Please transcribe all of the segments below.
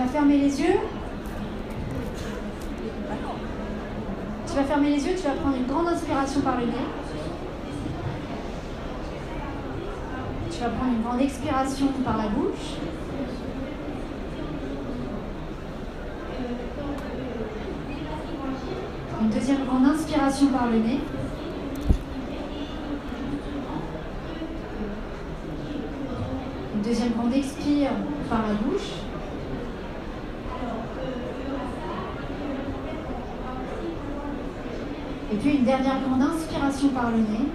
vas fermer les yeux. Tu vas fermer les yeux, tu vas prendre une grande inspiration par le nez. Tu vas prendre une grande expiration par la bouche. Une deuxième grande inspiration par le nez. Une deuxième grande expire par la bouche. Et puis une dernière grande inspiration par le nez.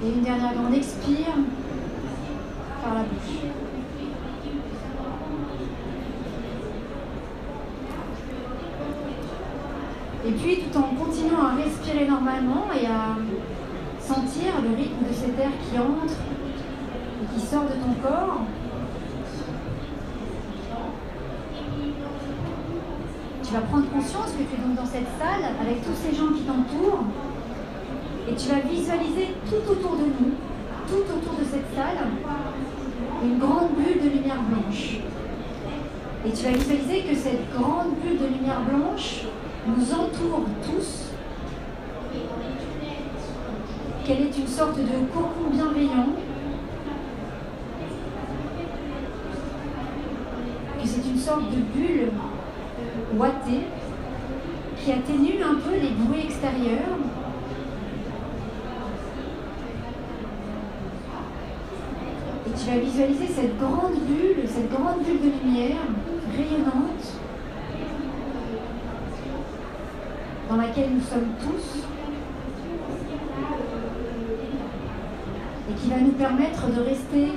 Et une dernière grande expire par la bouche. Et puis tout en continuant à respirer normalement et à sentir le rythme de cet air qui entre et qui sort de ton corps, tu vas prendre conscience que tu es donc dans cette salle avec tous ces gens qui t'entourent et tu vas visualiser tout autour de nous, tout autour de cette salle, une grande bulle de lumière blanche. Et tu vas visualiser que cette grande bulle de lumière blanche nous entoure tous, qu'elle est une sorte de cocon bienveillant, que c'est une sorte de bulle ouatée qui atténue un peu les bruits extérieurs. Et tu vas visualiser cette grande bulle de lumière rayonnante dans laquelle nous sommes tous et qui va nous permettre de rester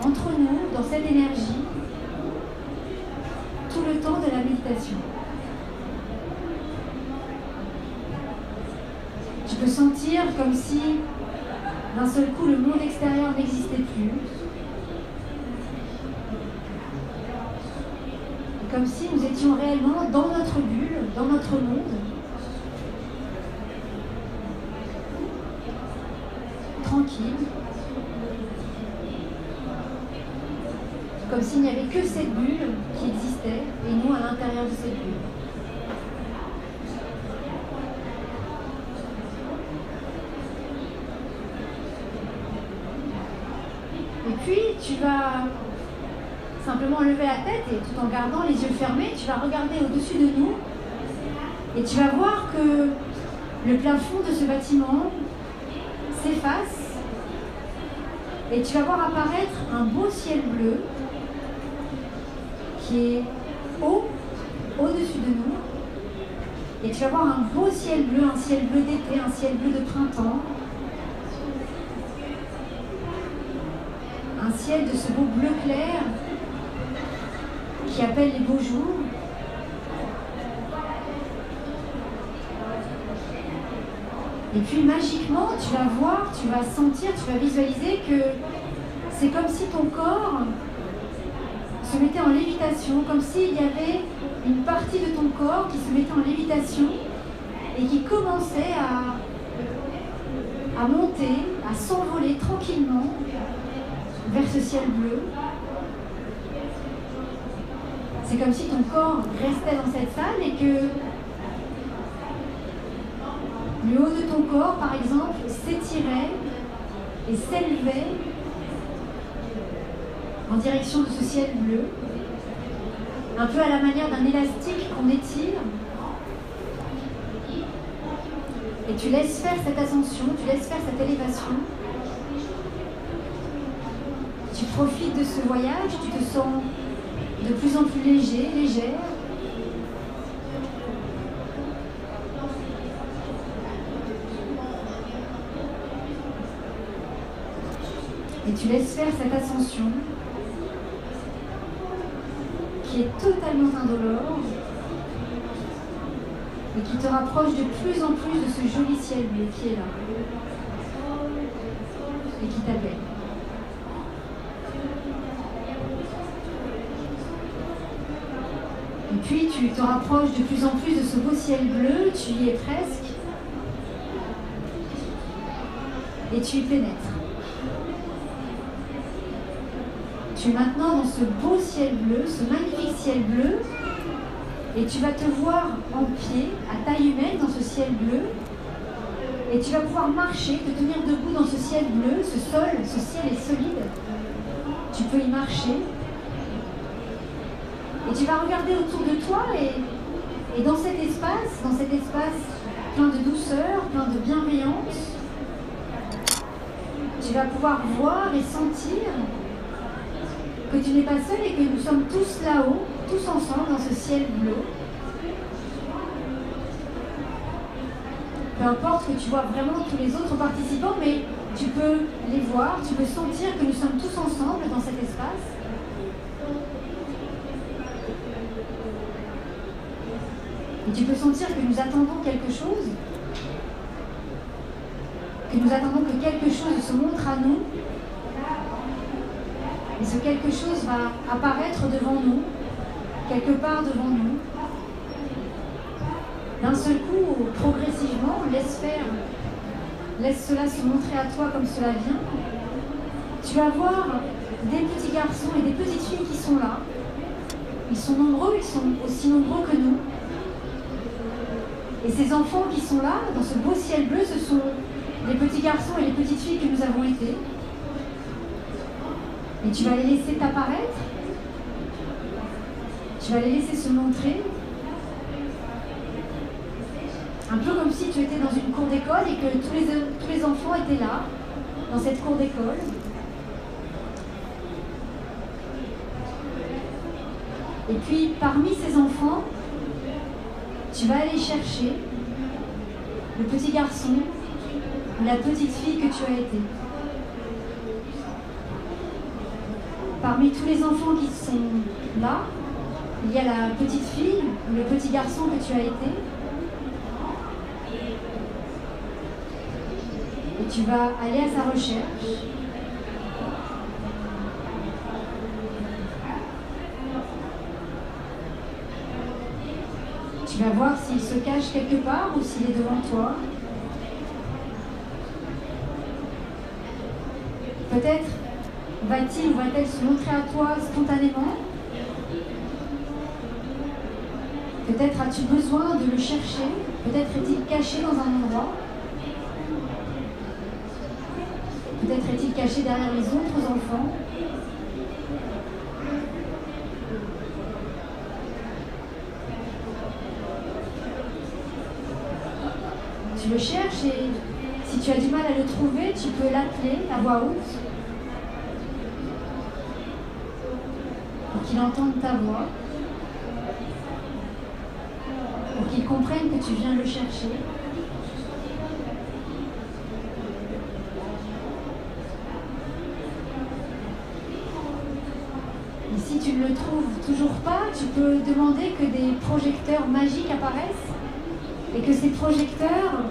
entre nous dans cette énergie tout le temps de la méditation. Tu peux sentir comme si d'un seul coup le monde extérieur n'existait plus. Et comme si nous étions réellement dans notre bulle, dans notre monde. Tranquille. Comme s'il n'y avait que cette bulle qui existait et nous à l'intérieur de cette bulle. Et puis tu vas simplement lever la tête et tout en gardant les yeux fermés, tu vas regarder au-dessus de nous et tu vas voir que le plafond de ce bâtiment s'efface et tu vas voir apparaître un beau ciel bleu qui est haut, au-dessus de nous. Et tu vas voir un beau ciel bleu d'été, un ciel bleu de printemps. Un ciel de ce beau bleu clair qui appelle les beaux jours. Et puis magiquement, tu vas voir, tu vas sentir, tu vas visualiser que c'est comme si ton corps se mettait en lévitation, comme s'il y avait une partie de ton corps qui se mettait en lévitation et qui commençait à monter, à s'envoler tranquillement vers ce ciel bleu. C'est comme si ton corps restait dans cette salle et que le haut de ton corps, par exemple, s'étirait et s'élevait en direction de ce ciel bleu, un peu à la manière d'un élastique qu'on étire. Et tu laisses faire cette ascension, tu laisses faire cette élévation. Tu profites de ce voyage, tu te sens de plus en plus léger, légère. Et tu laisses faire cette ascension qui est totalement indolore et qui te rapproche de plus en plus de ce joli ciel bleu qui est là et qui t'appelle. Et puis tu te rapproches de plus en plus de ce beau ciel bleu, tu y es presque et tu y pénètres. Tu es maintenant dans ce beau ciel bleu, ce magnifique ciel bleu, et tu vas te voir en pied, à taille humaine, dans ce ciel bleu, et tu vas pouvoir marcher, te tenir debout dans ce ciel bleu, ce sol, ce ciel est solide, tu peux y marcher, et tu vas regarder autour de toi, et dans cet espace plein de douceur, plein de bienveillance, tu vas pouvoir voir et sentir que tu n'es pas seul et que nous sommes tous là-haut, tous ensemble dans ce ciel bleu. Peu importe que tu vois vraiment tous les autres participants, mais tu peux les voir, tu peux sentir que nous sommes tous ensemble dans cet espace. Et tu peux sentir que nous attendons quelque chose, que nous attendons que quelque chose se montre à nous. Et ce quelque chose va apparaître devant nous, quelque part devant nous. D'un seul coup, progressivement, laisse cela se montrer à toi comme cela vient. Tu vas voir des petits garçons et des petites filles qui sont là. Ils sont nombreux, ils sont aussi nombreux que nous. Et ces enfants qui sont là, dans ce beau ciel bleu, ce sont les petits garçons et les petites filles que nous avons été. Et tu vas les laisser t'apparaître, tu vas les laisser se montrer, un peu comme si tu étais dans une cour d'école et que tous les enfants étaient là, dans cette cour d'école. Et puis, parmi ces enfants, tu vas aller chercher le petit garçon ou la petite fille que tu as été. Parmi tous les enfants qui sont là, il y a la petite fille ou le petit garçon que tu as été. Et tu vas aller à sa recherche. Tu vas voir s'il se cache quelque part ou s'il est devant toi. Peut-être va-t-il ou va-t-elle se montrer à toi spontanément? Peut-être as-tu besoin de le chercher? Peut-être est-il caché dans un endroit? Peut-être est-il caché derrière les autres enfants? Tu le cherches et si tu as du mal à le trouver, tu peux l'appeler à voix haute pour qu'il entende ta voix, pour qu'il comprenne que tu viens le chercher. Et si tu ne le trouves toujours pas, tu peux demander que des projecteurs magiques apparaissent et que ces projecteurs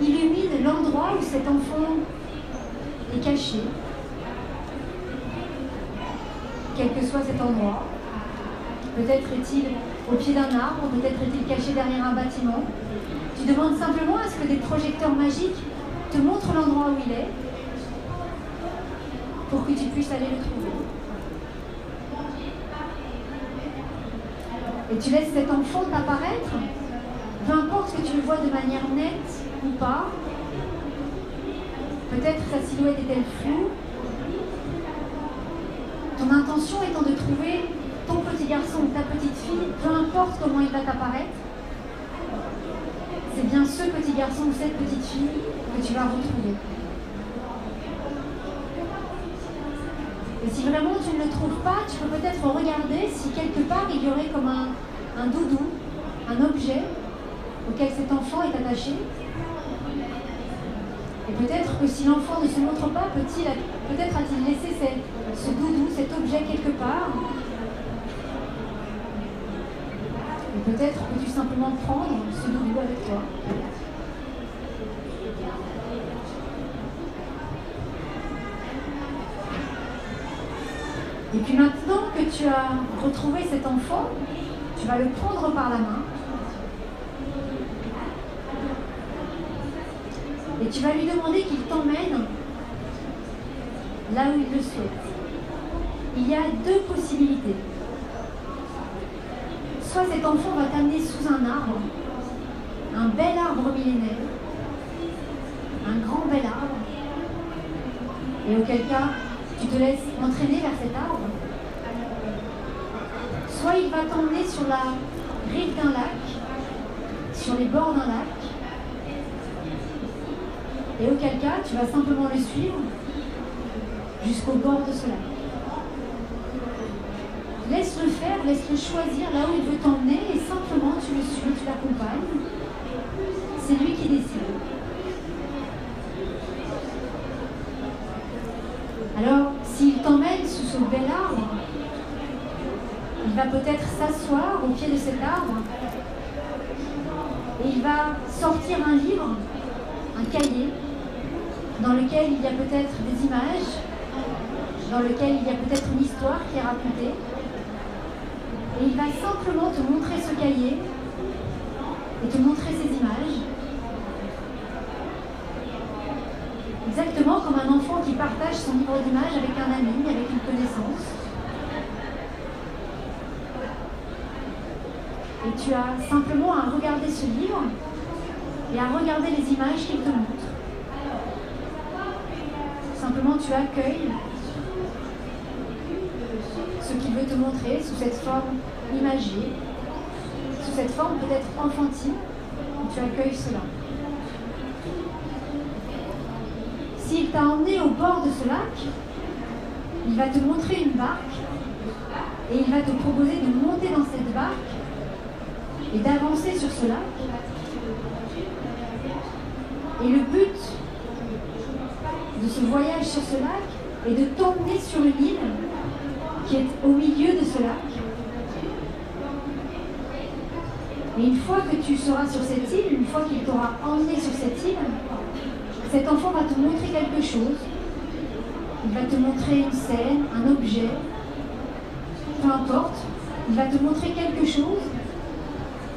illuminent l'endroit où cet enfant est caché, quel que soit cet endroit. Peut-être est-il au pied d'un arbre, peut-être est-il caché derrière un bâtiment. Tu demandes simplement à ce que des projecteurs magiques te montrent l'endroit où il est, pour que tu puisses aller le trouver. Et tu laisses cet enfant t'apparaître, peu importe que tu le vois de manière nette ou pas. Peut-être sa silhouette est-elle floue. Ton intention étant de trouver ton petit garçon ou ta petite fille, peu importe comment il va t'apparaître, c'est bien ce petit garçon ou cette petite fille que tu vas retrouver. Et si vraiment tu ne le trouves pas, tu peux peut-être regarder si quelque part il y aurait comme un doudou, un objet auquel cet enfant est attaché. Et peut-être que si l'enfant ne se montre pas, peut-être a-t-il laissé ce doudou, cet objet quelque part. Et peut-être peux-tu simplement prendre ce doudou avec toi. Et puis maintenant que tu as retrouvé cet enfant, tu vas le prendre par la main. Et tu vas lui demander qu'il t'emmène là où il le souhaite. il y a deux possibilités. Soit cet enfant va t'amener sous un arbre, un bel arbre millénaire, un grand bel arbre, et auquel cas tu te laisses entraîner vers cet arbre. Soit il va t'emmener sur la rive d'un lac, sur les bords d'un lac, et auquel cas tu vas simplement le suivre jusqu'au bord de ce lac. Laisse-le faire, laisse-le choisir là où il veut t'emmener et simplement tu le suis, tu l'accompagnes. C'est lui qui décide. Alors, s'il t'emmène sous ce bel arbre, il va peut-être s'asseoir au pied de cet arbre et il va sortir un livre, un cahier, dans lequel il y a peut-être des images, dans lequel il y a peut-être une histoire qui est racontée. Et il va simplement te montrer ce cahier et te montrer ces images. Exactement comme un enfant qui partage son livre d'images avec un ami, avec une connaissance. Et tu as simplement à regarder ce livre et à regarder les images qu'il te montre. Simplement tu accueilles ce qu'il veut te montrer sous cette forme imagée, sous cette forme peut-être enfantine, tu accueilles cela. S'il t'a emmené au bord de ce lac, il va te montrer une barque et il va te proposer de monter dans cette barque et d'avancer sur ce lac. Et le but de ce voyage sur ce lac est de t'emmener sur une île qui est au milieu de ce lac. Et une fois que tu seras sur cette île, une fois qu'il t'aura emmené sur cette île, cet enfant va te montrer quelque chose. Il va te montrer une scène, un objet, peu importe. Il va te montrer quelque chose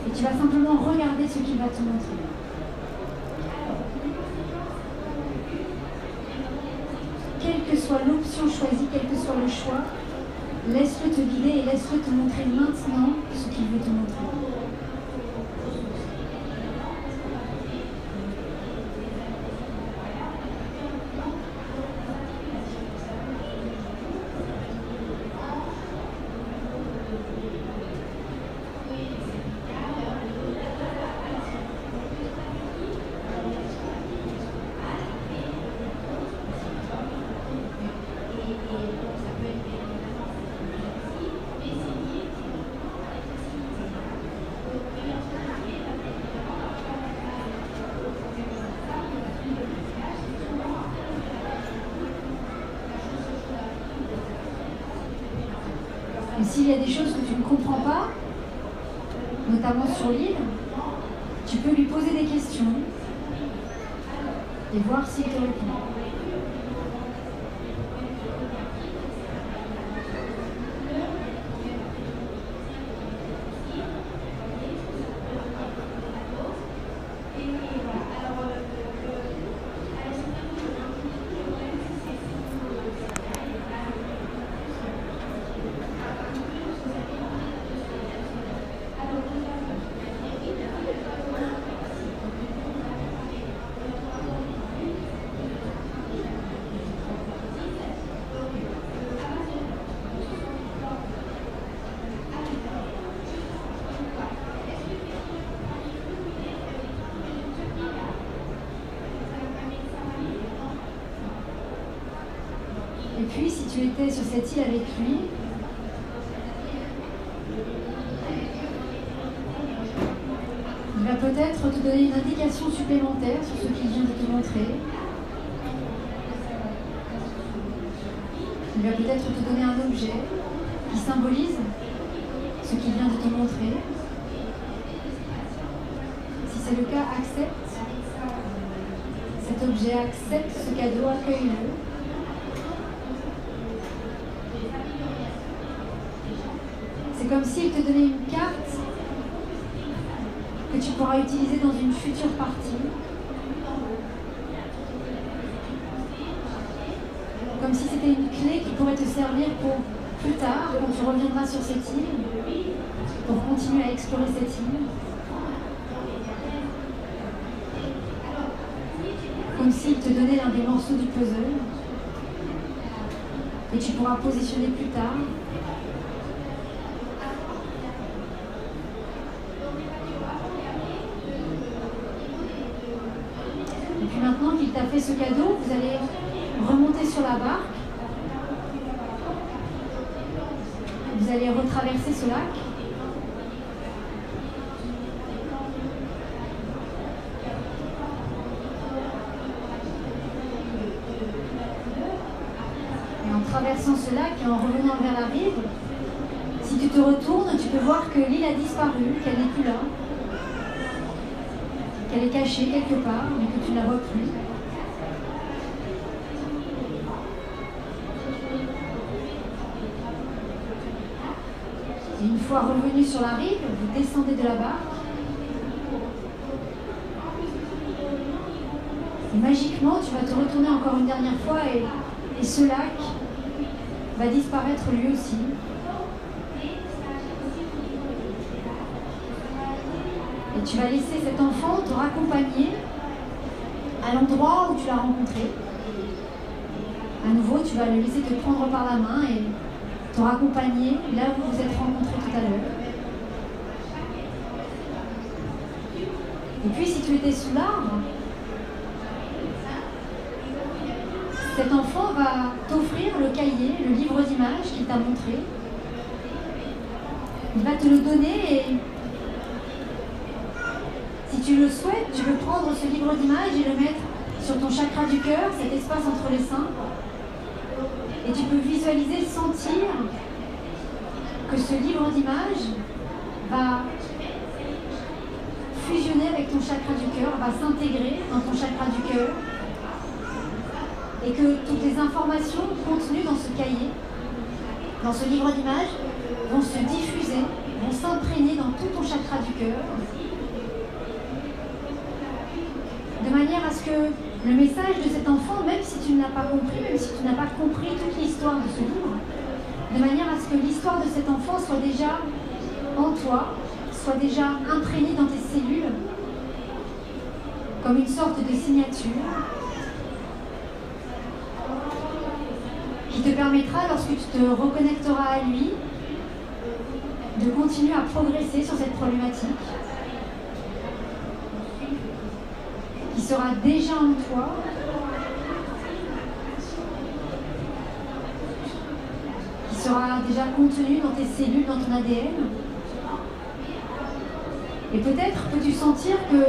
et tu vas simplement regarder ce qu'il va te montrer. Quelle que soit l'option choisie, quel que soit le choix, laisse-le te guider et laisse-le te montrer maintenant ce qu'il veut te montrer. Et s'il y a des choses que tu ne comprends pas, notamment sur l'île, tu peux lui poser des questions et voir s'il te répond. Et puis, si tu étais sur cette île avec lui, il va peut-être te donner une indication supplémentaire sur ce qu'il vient de te montrer. Il va peut-être te donner un objet qui symbolise ce qu'il vient de te montrer. Si c'est le cas, accepte cet objet, accepte ce cadeau, accueille-le. C'est comme s'il te donnait une carte que tu pourras utiliser dans une future partie. Comme si c'était une clé qui pourrait te servir pour plus tard, quand tu reviendras sur cette île, pour continuer à explorer cette île. Comme s'il te donnait l'un des morceaux du puzzle. Et tu pourras positionner plus tard. Et puis maintenant qu'il t'a fait ce cadeau, vous allez remonter sur la barque. Vous allez retraverser ce lac. Et en traversant ce lac et en revenant vers la rive, si tu te retournes, tu peux voir que l'île a disparu, qu'elle n'est plus là, qu'elle est cachée quelque part, mais que tu ne la vois plus. Et une fois revenu sur la rive, vous descendez de la barque. Et magiquement, tu vas te retourner encore une dernière fois et ce lac va disparaître lui aussi. Et tu vas laisser cet enfant te raccompagner à l'endroit où tu l'as rencontré. À nouveau, tu vas le laisser te prendre par la main et te raccompagner là où vous vous êtes rencontrés tout à l'heure. Et puis si tu étais sous l'arbre, cet enfant va t'offrir le cahier, le livre d'images qu'il t'a montré. Il va te le donner et si tu le souhaites, tu peux prendre ce livre d'images et le mettre sur ton chakra du cœur, cet espace entre les seins. Et tu peux visualiser, sentir que ce livre d'images va fusionner avec ton chakra du cœur, va s'intégrer dans ton chakra du cœur. Et que toutes les informations contenues dans ce cahier, dans ce livre d'images, vont se diffuser, vont s'imprégner dans tout ton chakra du cœur. De manière à ce que le message de cet enfant, même si tu ne l'as pas compris, même si tu n'as pas compris toute l'histoire de ce livre, de manière à ce que l'histoire de cet enfant soit déjà en toi, soit déjà imprégnée dans tes cellules, comme une sorte de signature, qui te permettra, lorsque tu te reconnecteras à lui, de continuer à progresser sur cette problématique, qui sera déjà en toi, qui sera déjà contenu dans tes cellules, dans ton ADN. Et peut-être peux-tu sentir que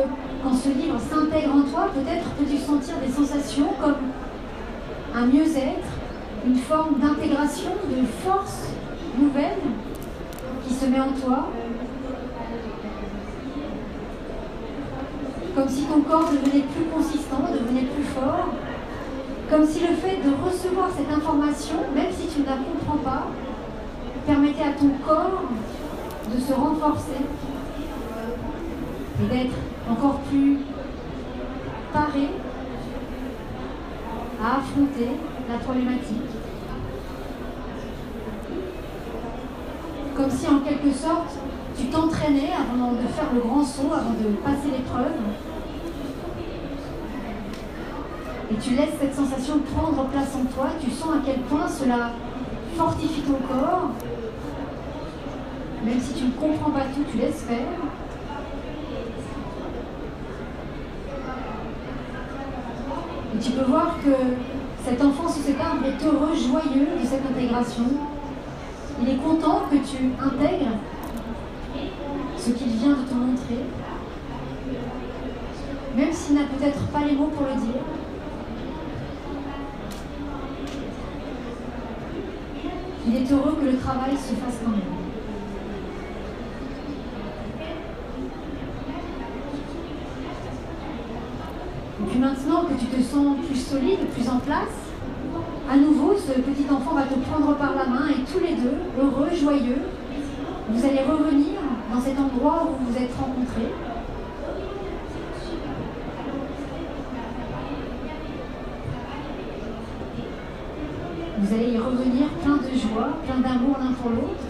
quand ce livre s'intègre en toi, peut-être peux-tu sentir des sensations comme un mieux-être, une forme d'intégration, de force nouvelle qui se met en toi. Comme si ton corps devenait plus consistant, devenait plus fort. Comme si le fait de recevoir cette information, même si tu ne la comprends pas, permettait à ton corps de se renforcer et d'être encore plus paré à affronter la problématique. Comme si en quelque sorte, tu t'entraînais avant de faire le grand saut, avant de passer l'épreuve. Et tu laisses cette sensation prendre place en toi. Tu sens à quel point cela fortifie ton corps. Même si tu ne comprends pas tout, tu laisses faire. Et tu peux voir que cet enfant sous cet arbre est heureux, joyeux de cette intégration. Il est content que tu intègres ce qu'il vient de te montrer, même s'il n'a peut-être pas les mots pour le dire. Il est heureux que le travail se fasse quand même. Et puis maintenant que tu te sens plus solide, plus en place, à nouveau, ce petit enfant va te prendre par la main et tous les deux, heureux, joyeux, vous allez revenir dans cet endroit où vous vous êtes rencontrés. Vous allez y revenir plein de joie, plein d'amour l'un pour l'autre.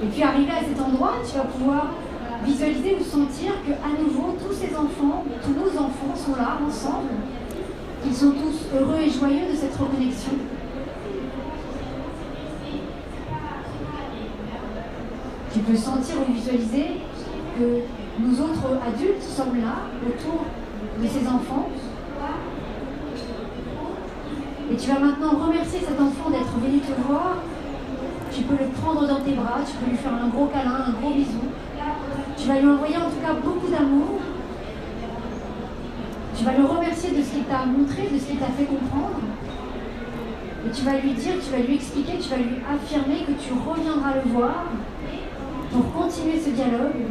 Et puis arrivé à cet endroit, tu vas pouvoir visualiser ou sentir qu'à nouveau, tous ces enfants, tous nos enfants sont là ensemble. Ils sont tous heureux et joyeux de cette reconnexion. Tu peux sentir ou visualiser que nous autres adultes sommes là, autour de ces enfants. Et tu vas maintenant remercier cet enfant d'être venu te voir. Tu peux le prendre dans tes bras, tu peux lui faire un gros câlin, un gros bisou. Tu vas lui envoyer en tout cas beaucoup d'amour. Tu vas le remercier de ce qu'il t'a montré, de ce qu'il t'a fait comprendre. Et tu vas lui dire, tu vas lui expliquer, tu vas lui affirmer que tu reviendras le voir pour continuer ce dialogue,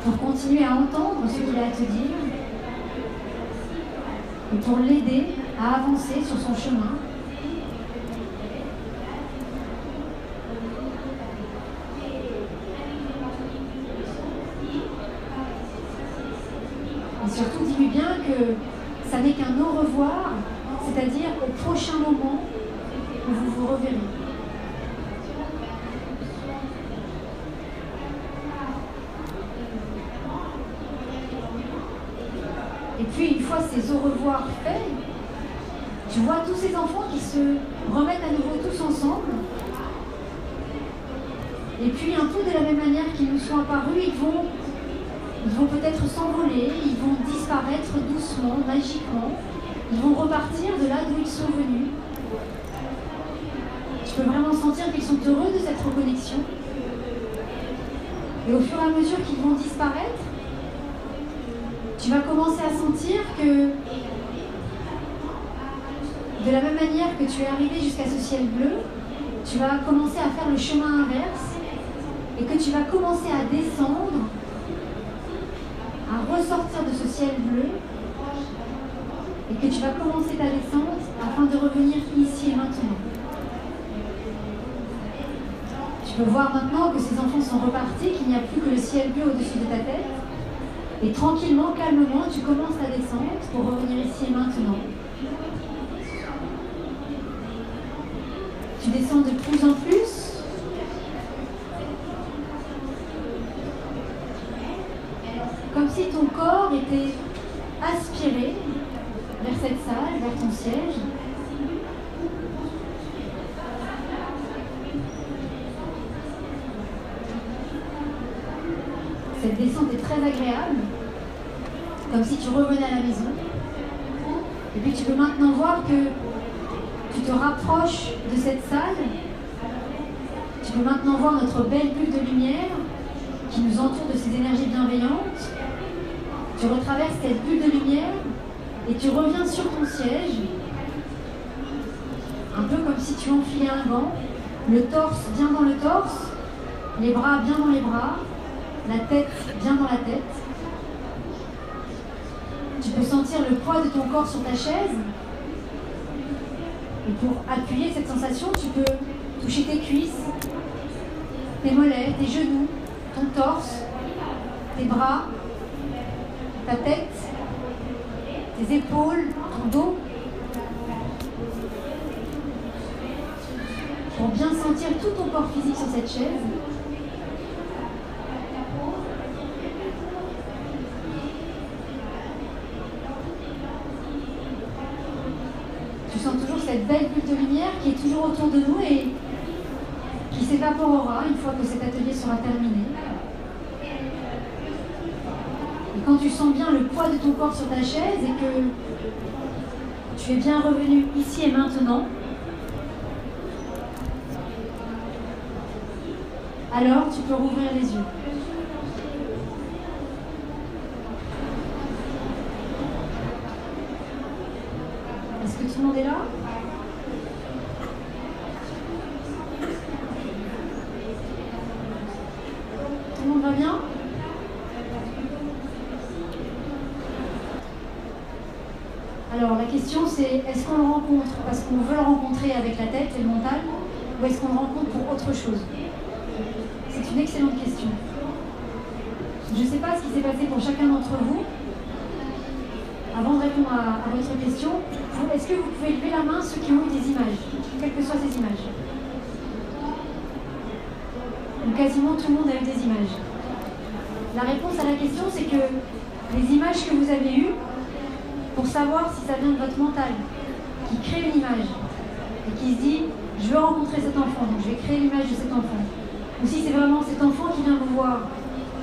pour continuer à entendre ce qu'il a à te dire et pour l'aider à avancer sur son chemin. Et surtout, dis-lui bien que ça n'est qu'un au revoir, c'est-à-dire au prochain moment où vous vous reverrez. Et puis, une fois ces au revoir faits, tu vois tous ces enfants qui se remettent à nouveau tous ensemble. Et puis, un peu de la même manière qu'ils nous sont apparus, ils vont peut-être s'envoler, ils vont disparaître doucement, magiquement. Ils vont repartir de là d'où ils sont venus. Tu peux vraiment sentir qu'ils sont heureux de cette reconnexion. Et au fur et à mesure qu'ils vont disparaître, tu vas commencer à sentir que de la même manière que tu es arrivé jusqu'à ce ciel bleu, tu vas commencer à faire le chemin inverse et que tu vas commencer à descendre, à ressortir de ce ciel bleu et que tu vas commencer ta descente afin de revenir ici et maintenant. Tu peux voir maintenant que ces enfants sont repartis, qu'il n'y a plus que le ciel bleu au-dessus de ta tête. Et tranquillement, calmement, tu commences ta descente pour revenir ici et maintenant. Tu descends de plus en plus. Comme si ton corps était aspiré vers cette salle, vers ton siège. Cette descente est très agréable, comme si tu revenais à la maison. Et puis tu peux maintenant voir que tu te rapproches de cette salle. Tu peux maintenant voir notre belle bulle de lumière qui nous entoure de ces énergies bienveillantes. Tu retraverses cette bulle de lumière et tu reviens sur ton siège, un peu comme si tu enfilais un gant, le torse bien dans le torse, les bras bien dans les bras, la tête bien dans la tête. Tu peux sentir le poids de ton corps sur ta chaise. Et pour appuyer cette sensation, tu peux toucher tes cuisses, tes mollets, tes genoux, ton torse, tes bras, ta tête, tes épaules, ton dos. Pour bien sentir tout ton corps physique sur cette chaise. Tu sens toujours cette belle bulle de lumière qui est toujours autour de nous et qui s'évaporera une fois que cet atelier sera terminé. Et quand tu sens bien le poids de ton corps sur ta chaise et que tu es bien revenu ici et maintenant, alors tu peux rouvrir les yeux. Est-ce que tout le monde est là? Tout le monde va bien? Alors la question c'est, est-ce qu'on le rencontre parce qu'on veut le rencontrer avec la tête et le mental, ou est-ce qu'on le rencontre pour autre chose? C'est une excellente question. Je ne sais pas ce qui s'est passé pour chacun d'entre vous, avant de répondre à votre question, est-ce que vous pouvez lever la main ceux qui ont eu des images, quelles que soient ces images? Donc quasiment tout le monde a eu des images. La réponse à la question, c'est que les images que vous avez eues, pour savoir si ça vient de votre mental, qui crée une image, et qui se dit « je veux rencontrer cet enfant, donc je vais créer l'image de cet enfant », ou si c'est vraiment cet enfant qui vient vous voir,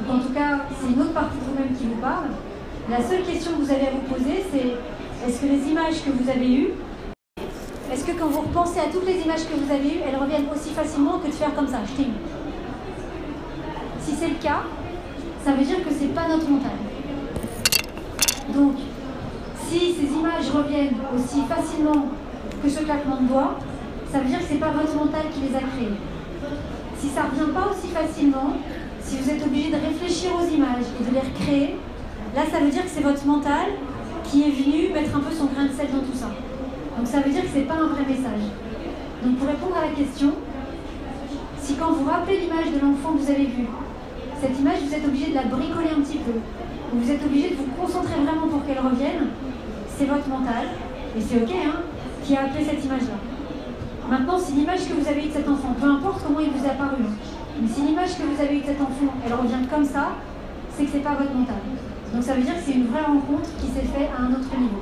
ou en tout cas c'est une autre partie de vous-même qui vous parle, la seule question que vous avez à vous poser, c'est est-ce que les images que vous avez eues, est-ce que quand vous repensez à toutes les images que vous avez eues, elles reviennent aussi facilement que de faire comme ça, ch'ting. Si c'est le cas, ça veut dire que c'est pas notre mental. Donc, si ces images reviennent aussi facilement que ce claquement de doigts, ça veut dire que c'est pas votre mental qui les a créées. Si ça ne revient pas aussi facilement, si vous êtes obligé de réfléchir aux images et de les recréer, là ça veut dire que c'est votre mental qui est venu mettre un peu son grain de sel dans tout ça. Donc ça veut dire que ce n'est pas un vrai message. Donc pour répondre à la question, si quand vous rappelez l'image de l'enfant que vous avez vu, cette image vous êtes obligé de la bricoler un petit peu, vous êtes obligé de vous concentrer vraiment pour qu'elle revienne, c'est votre mental, et c'est ok, hein, qui a appelé cette image-là. Maintenant, si l'image que vous avez eue de cet enfant, peu importe comment il vous est apparu, mais si l'image que vous avez eue de cet enfant, elle revient comme ça, c'est que ce n'est pas votre mental. Donc ça veut dire que c'est une vraie rencontre qui s'est faite à un autre niveau.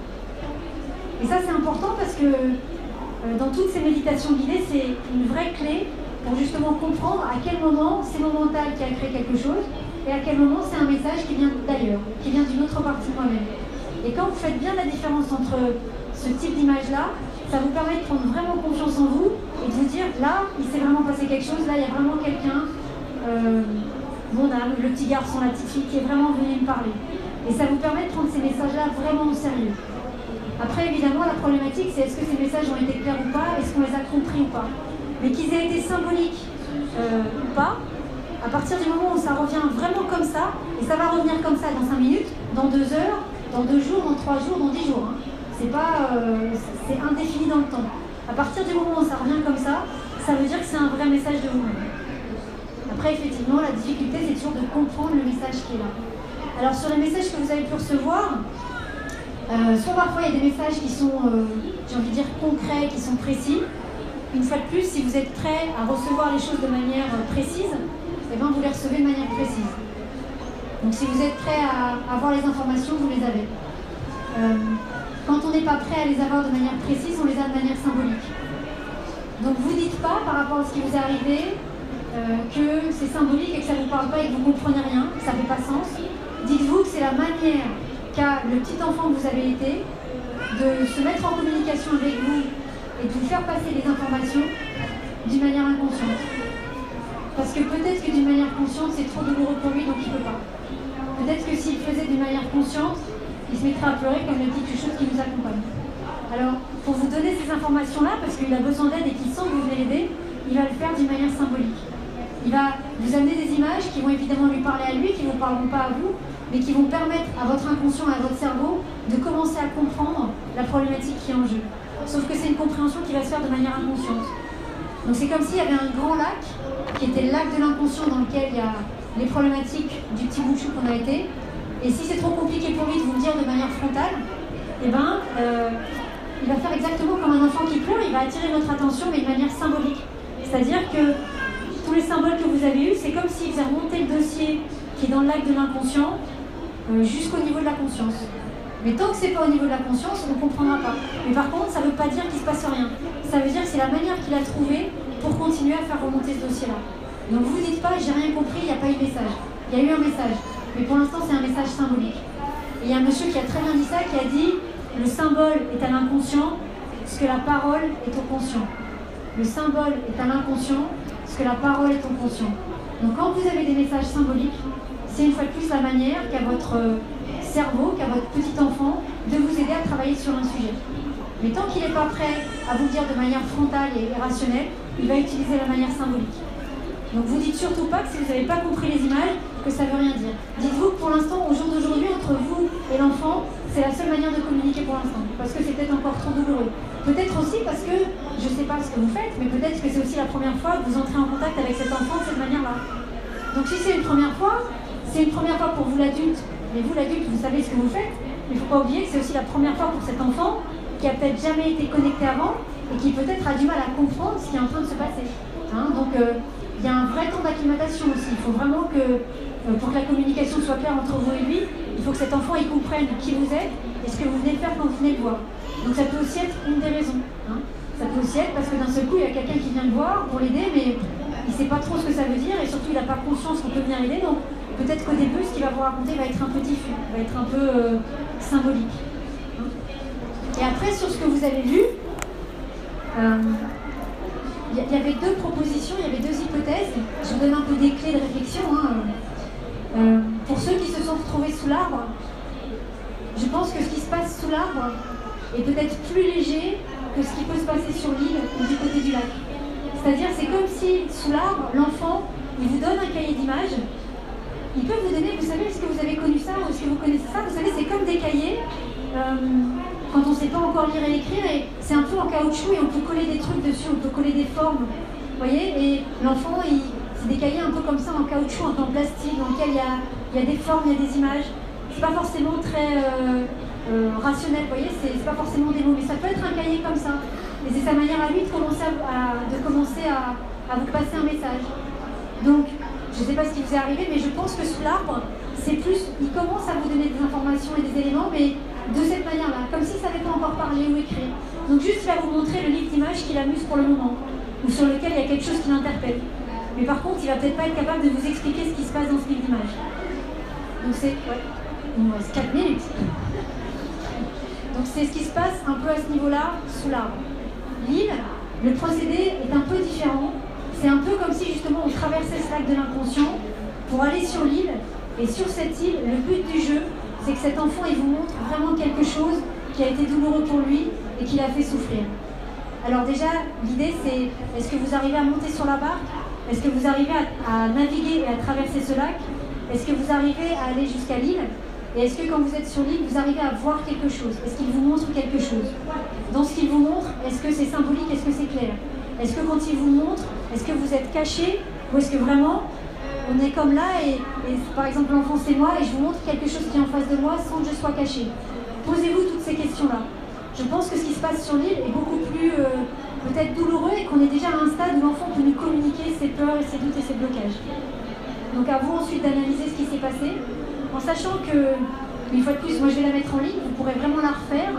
Et ça, c'est important parce que dans toutes ces méditations guidées, c'est une vraie clé pour justement comprendre à quel moment c'est mon mental qui a créé quelque chose et à quel moment c'est un message qui vient d'ailleurs, qui vient d'une autre partie de moi-même. Et quand vous faites bien la différence entre ce type d'image-là, ça vous permet de prendre vraiment confiance en vous et de vous dire, là, il s'est vraiment passé quelque chose, là, il y a vraiment quelqu'un, mon âme, le petit garçon, la petite fille, qui est vraiment venu me parler. Et ça vous permet de prendre ces messages-là vraiment au sérieux. Après, évidemment, la problématique, c'est est-ce que ces messages ont été clairs ou pas, est-ce qu'on les a compris ou pas. Mais qu'ils aient été symboliques ou pas, à partir du moment où ça revient vraiment comme ça, et ça va revenir comme ça dans 5 minutes, dans 2 heures, dans 2 jours, dans 3 jours, dans 10 jours. Hein. C'est pas, c'est indéfini dans le temps. À partir du moment où ça revient comme ça veut dire que c'est un vrai message de vous-même. Après, effectivement, la difficulté, c'est toujours de comprendre le message qui est là. Alors, sur les messages que vous avez pu recevoir, soit parfois il y a des messages qui sont, j'ai envie de dire, concrets, qui sont précis. Une fois de plus, si vous êtes prêt à recevoir les choses de manière précise, eh bien, vous les recevez de manière précise. Donc, si vous êtes prêt à avoir les informations, vous les avez. Quand on n'est pas prêt à les avoir de manière précise, on les a de manière symbolique. Donc, vous ne dites pas, par rapport à ce qui vous est arrivé, que c'est symbolique et que ça ne vous parle pas et que vous ne comprenez rien, que ça ne fait pas sens. Dites-vous que c'est la manière qu'a le petit enfant que vous avez été de se mettre en communication avec vous et de vous faire passer des informations d'une manière inconsciente. Parce que peut-être que d'une manière consciente, c'est trop douloureux pour lui, donc il ne peut pas. Peut-être que s'il faisait d'une manière consciente, il se mettrait à pleurer comme le dit quelque chose qui nous accompagne. Alors, pour vous donner ces informations-là, parce qu'il a besoin d'aide et qu'il sent que vous venez l'aider, il va le faire d'une manière symbolique. Il va vous amener des images qui vont évidemment lui parler à lui, qui ne vous parleront pas à vous, mais qui vont permettre à votre inconscient et à votre cerveau de commencer à comprendre la problématique qui est en jeu. Sauf que c'est une compréhension qui va se faire de manière inconsciente. Donc c'est comme s'il y avait un grand lac, qui était le lac de l'inconscient dans lequel il y a les problématiques du petit bout de chou qu'on a été. Et si c'est trop compliqué pour lui de vous le dire de manière frontale, eh ben, il va faire exactement comme un enfant qui pleure, il va attirer votre attention mais de manière symbolique. C'est-à-dire que tous les symboles que vous avez eus, c'est comme s'il faisait remonter le dossier qui est dans le lac de l'inconscient jusqu'au niveau de la conscience. Mais tant que c'est pas au niveau de la conscience, on ne comprendra pas. Mais par contre, ça ne veut pas dire qu'il ne se passe rien. Ça veut dire que c'est la manière qu'il a trouvée pour continuer à faire remonter ce dossier-là. Donc vous ne dites pas, j'ai rien compris, il n'y a pas eu de message. Il y a eu un message. Mais pour l'instant, c'est un message symbolique. Et il y a un monsieur qui a très bien dit ça, qui a dit « Le symbole est à l'inconscient, ce que la parole est au conscient. Le symbole est à l'inconscient, ce que la parole est au conscient. » Donc quand vous avez des messages symboliques, c'est une fois de plus la manière qu'a votre cerveau, qu'a votre petit enfant, de vous aider à travailler sur un sujet. Mais tant qu'il n'est pas prêt à vous le dire de manière frontale et rationnelle, il va utiliser la manière symbolique. Donc vous dites surtout pas que si vous n'avez pas compris les images, que ça ne veut rien dire. Dites-vous que pour l'instant, au jour d'aujourd'hui, entre vous et l'enfant, c'est la seule manière de communiquer pour l'instant. Parce que c'est peut-être encore trop douloureux. Peut-être aussi parce que, je ne sais pas ce que vous faites, mais peut-être que c'est aussi la première fois que vous entrez en contact avec cet enfant de cette manière-là. Donc si c'est une première fois, c'est une première fois pour vous l'adulte. Mais vous l'adulte, vous savez ce que vous faites. Mais il ne faut pas oublier que c'est aussi la première fois pour cet enfant qui a peut-être jamais été connecté avant et qui peut-être a du mal à comprendre ce qui est en train de se passer. Hein, donc il y a un vrai temps d'acclimatation aussi. Il faut vraiment que, pour que la communication soit claire entre vous et lui, il faut que cet enfant il comprenne qui vous êtes et ce que vous venez de faire quand vous venez le voir. Donc ça peut aussi être une des raisons. Hein. Ça peut aussi être parce que d'un seul coup, il y a quelqu'un qui vient le voir pour l'aider, mais il ne sait pas trop ce que ça veut dire et surtout il n'a pas conscience qu'on peut venir l'aider. Donc peut-être qu'au début, ce qu'il va vous raconter va être un peu diffus, va être un peu symbolique. Hein. Et après, sur ce que vous avez lu, il y avait deux propositions, il y avait deux hypothèses. Je vous donne un peu des clés de réflexion. Hein. Pour ceux qui se sont retrouvés sous l'arbre, je pense que ce qui se passe sous l'arbre est peut-être plus léger que ce qui peut se passer sur l'île ou du côté du lac. C'est-à-dire, c'est comme si sous l'arbre, l'enfant, il vous donne un cahier d'images. Il peut vous donner, vous savez, est-ce que vous avez connu ça ou est-ce que vous connaissez ça? Vous savez, c'est comme des cahiers. Quand on ne sait pas encore lire et écrire, et c'est un peu en caoutchouc et on peut coller des trucs dessus, on peut coller des formes, vous voyez, et l'enfant, c'est des cahiers un peu comme ça en caoutchouc, un peu en plastique, dans lequel il y a des formes, il y a des images. C'est pas forcément très rationnel, vous voyez, c'est pas forcément des mots, mais ça peut être un cahier comme ça. Et c'est sa manière à lui de commencer à vous passer un message. Donc, je ne sais pas ce qui vous est arrivé, mais je pense que sous l'arbre, c'est plus, il commence à vous donner des informations et des éléments, mais de cette manière-là, comme s'il ne savait pas encore parler ou écrire. Donc juste, il va vous montrer le livre d'images qu'il amuse pour le moment, ou sur lequel il y a quelque chose qui l'interpelle. Mais par contre, il ne va peut-être pas être capable de vous expliquer ce qui se passe dans ce livre d'images. Donc c'est... Ouais, il nous reste 4 minutes. Donc c'est ce qui se passe un peu à ce niveau-là, sous l'arbre. L'île, le procédé est un peu différent. C'est un peu comme si justement on traversait ce lac de l'inconscient pour aller sur l'île. Et sur cette île, le but du jeu, c'est que cet enfant il vous montre vraiment quelque chose qui a été douloureux pour lui et qui l'a fait souffrir. Alors déjà, l'idée c'est, est-ce que vous arrivez à monter sur la barque? Est-ce que vous arrivez à naviguer et à traverser ce lac? Est-ce que vous arrivez à aller jusqu'à l'île? Et est-ce que quand vous êtes sur l'île, vous arrivez à voir quelque chose? Est-ce qu'il vous montre quelque chose? Dans ce qu'il vous montre, est-ce que c'est symbolique? Est-ce que c'est clair? Est-ce que quand il vous montre, est-ce que vous êtes caché? Ou est-ce que vraiment, on est comme là et par exemple l'enfant c'est moi et je vous montre quelque chose qui est en face de moi sans que je sois caché? Posez-vous toutes ces questions-là. Je pense que ce qui se passe sur l'île est beaucoup plus peut-être douloureux et qu'on est déjà à un stade où l'enfant peut nous communiquer ses peurs et ses doutes et ses blocages. Donc à vous ensuite d'analyser ce qui s'est passé, en sachant que, une fois de plus, moi je vais la mettre en ligne, vous pourrez vraiment la refaire.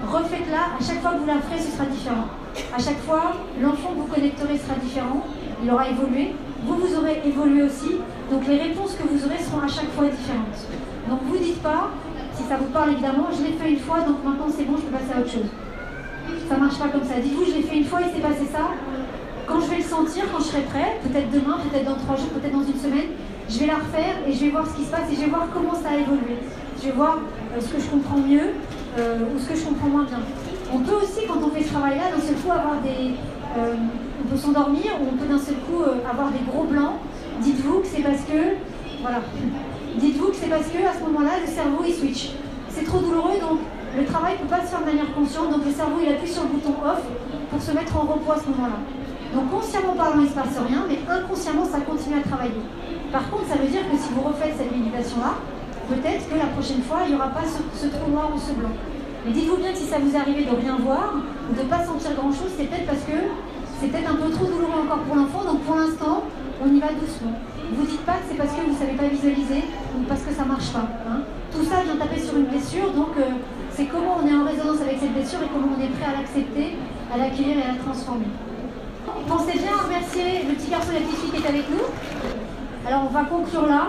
Refaites-la, à chaque fois que vous la ferez, ce sera différent. À chaque fois, l'enfant que vous connecterez sera différent, il aura évolué, vous aurez évolué aussi, donc les réponses que vous aurez seront à chaque fois différentes. Donc vous dites pas, si ça vous parle évidemment, je l'ai fait une fois, donc maintenant c'est bon, je peux passer à autre chose. Ça marche pas comme ça. Dites-vous, je l'ai fait une fois, il s'est passé ça. Quand je vais le sentir, quand je serai prêt, peut-être demain, peut-être dans 3 jours, peut-être dans une semaine, je vais la refaire et je vais voir ce qui se passe et je vais voir comment ça a évolué. Je vais voir ce que je comprends mieux ou ce que je comprends moins bien. On peut aussi, quand on fait ce travail-là, d'un seul coup avoir des... on peut s'endormir ou on peut d'un seul coup avoir des gros blancs. Dites-vous que c'est parce que... Voilà. Dites-vous que c'est parce que à ce moment-là, le cerveau, il switch. C'est trop douloureux, donc le travail ne peut pas se faire de manière consciente, donc le cerveau, il appuie sur le bouton off pour se mettre en repos à ce moment-là. Donc consciemment parlant, il ne se passe rien, mais inconsciemment, ça continue à travailler. Par contre, ça veut dire que si vous refaites cette méditation-là, peut-être que la prochaine fois, il n'y aura pas ce trou noir ou ce blanc. Mais dites-vous bien que si ça vous arrive de rien voir, ou de ne pas sentir grand-chose, c'est peut-être parce que c'est peut-être un peu trop douloureux encore pour l'enfant, donc pour l'instant, on y va doucement. Ne vous dites pas que c'est parce que vous ne savez pas visualiser, ou parce que ça ne marche pas. Hein. Tout ça vient taper sur une blessure, donc c'est comment on est en résonance avec cette blessure et comment on est prêt à l'accepter, à l'accueillir et à la transformer. Pensez bien à remercier le petit garçon et la petite fille qui est avec nous. Alors on va conclure là.